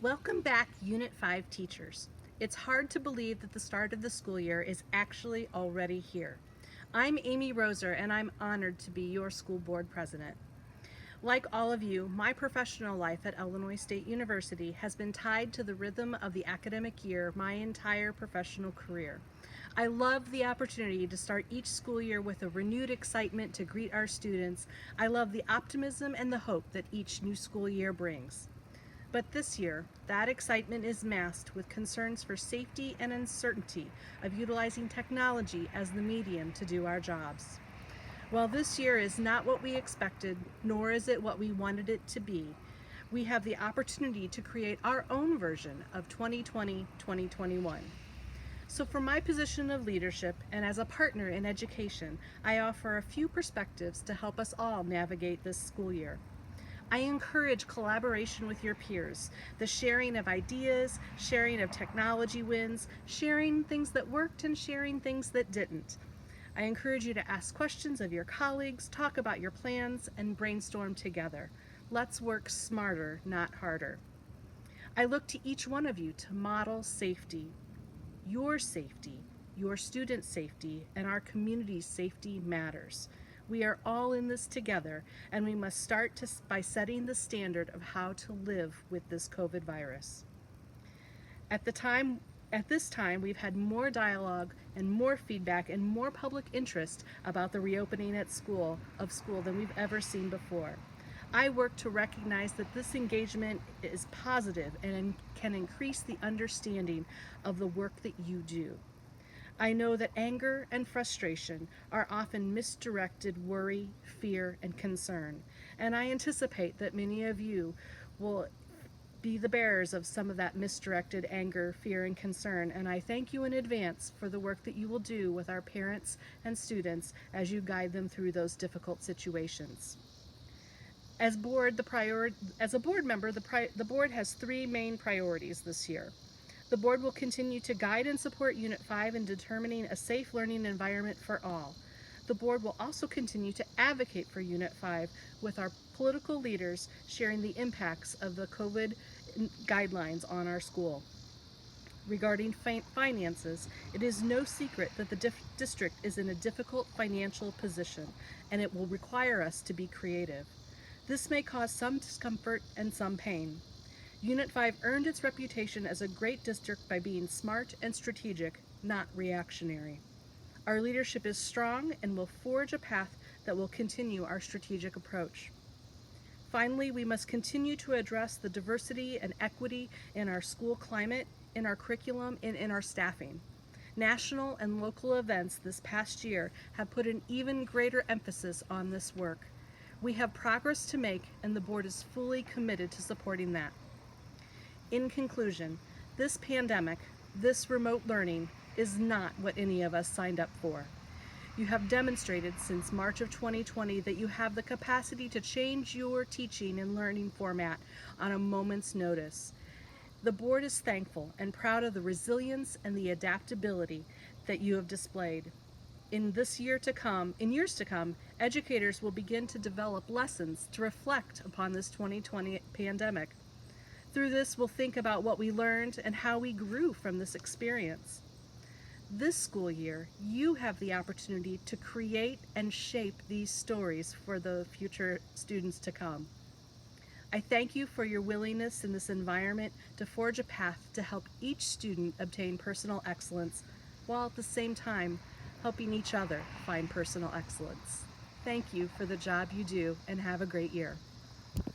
Welcome back, Unit 5 teachers. It's hard to believe that the start of the school year is actually already here. I'm Amy Roser, and I'm honored to be your school board president. Like all of you, my professional life at Illinois State University has been tied to the rhythm of the academic year my entire professional career. I love the opportunity to start each school year with a renewed excitement to greet our students. I love the optimism and the hope that each new school year brings. But this year, that excitement is masked with concerns for safety and uncertainty of utilizing technology as the medium to do our jobs. While this year is not what we expected, nor is it what we wanted it to be, we have the opportunity to create our own version of 2020-2021. So from my position of leadership and as a partner in education, I offer a few perspectives to help us all navigate this school year. I encourage collaboration with your peers, the sharing of ideas, sharing of technology wins, sharing things that worked and sharing things that didn't. I encourage you to ask questions of your colleagues, talk about your plans, and brainstorm together. Let's work smarter, not harder. I look to each one of you to model safety, your student safety, and our community's safety matters. We are all in this together, and we must start by setting the standard of how to live with this COVID virus. At this time, we've had more dialogue and more feedback and more public interest about the reopening of school than we've ever seen before. I work to recognize that this engagement is positive and can increase the understanding of the work that you do. I know that anger and frustration are often misdirected worry, fear, and concern, and I anticipate that many of you will be the bearers of some of that misdirected anger, fear, and concern, and I thank you in advance for the work that you will do with our parents and students as you guide them through those difficult situations. As a board member, the board has three main priorities this year. The board will continue to guide and support Unit 5 in determining a safe learning environment for all. The board will also continue to advocate for Unit 5 with our political leaders sharing the impacts of the COVID guidelines on our school. Regarding finances, it is no secret that the district is in a difficult financial position, and it will require us to be creative. This may cause some discomfort and some pain. Unit 5 earned its reputation as a great district by being smart and strategic, not reactionary. Our leadership is strong and will forge a path that will continue our strategic approach. Finally, we must continue to address the diversity and equity in our school climate, in our curriculum, and in our staffing. National and local events this past year have put an even greater emphasis on this work. We have progress to make, and the board is fully committed to supporting that. In conclusion, this pandemic, this remote learning, is not what any of us signed up for. You have demonstrated since March of 2020 that you have the capacity to change your teaching and learning format on a moment's notice. The board is thankful and proud of the resilience and the adaptability that you have displayed. In years to come, educators will begin to develop lessons to reflect upon this 2020 pandemic. Through this, we'll think about what we learned and how we grew from this experience. This school year, you have the opportunity to create and shape these stories for the future students to come. I thank you for your willingness in this environment to forge a path to help each student obtain personal excellence, while at the same time helping each other find personal excellence. Thank you for the job you do, and have a great year.